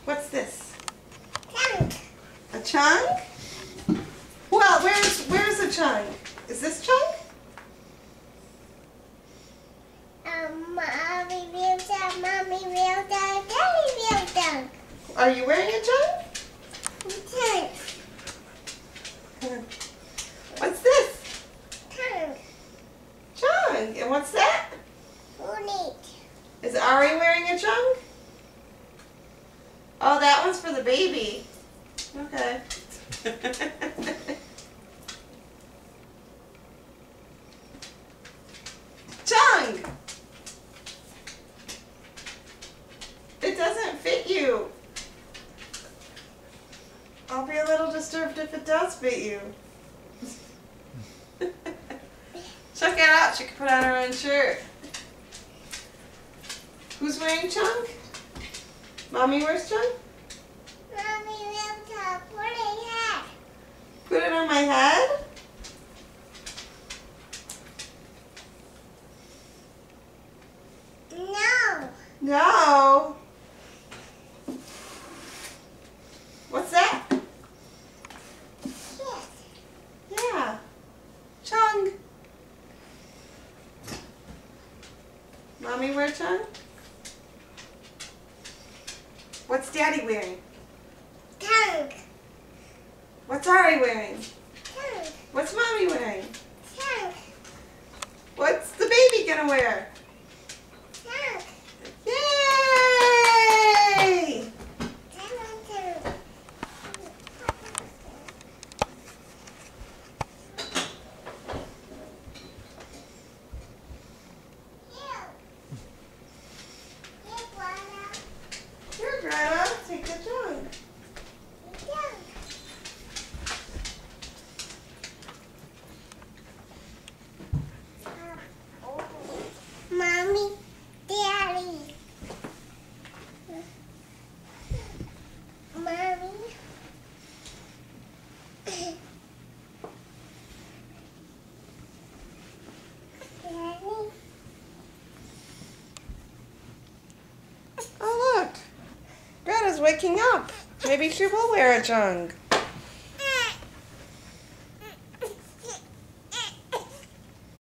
What's this? Chunk. A chunk? Well, where's a chunk? Is this chunk? Mommy real dog, mommy real dog, daddy real dog. Are you wearing a chunk? Chunk. What's this? Chunk. Chunk. And what's that? Pony. Is Ari wearing a chunk? Oh, that one's for the baby. Okay. Chunk! It doesn't fit you. I'll be a little disturbed if it does fit you. Check it out. She can put on her own shirt. Who's wearing chunk? Mommy wears chunk? Mommy real dog, put it head. Put it on my head? No. No. What's that? Yes. Yeah. Chung. Mommy wear chung? What's Daddy wearing? Chunk. What's Ari wearing? Chunk. What's Mommy wearing? Chunk. What's the baby gonna wear? Chunk. Yay! Chunk. Here, Greta, take the chung. Mommy, Daddy. Mommy. Daddy. Oh, look. Greta's waking up. Maybe she will wear a chung.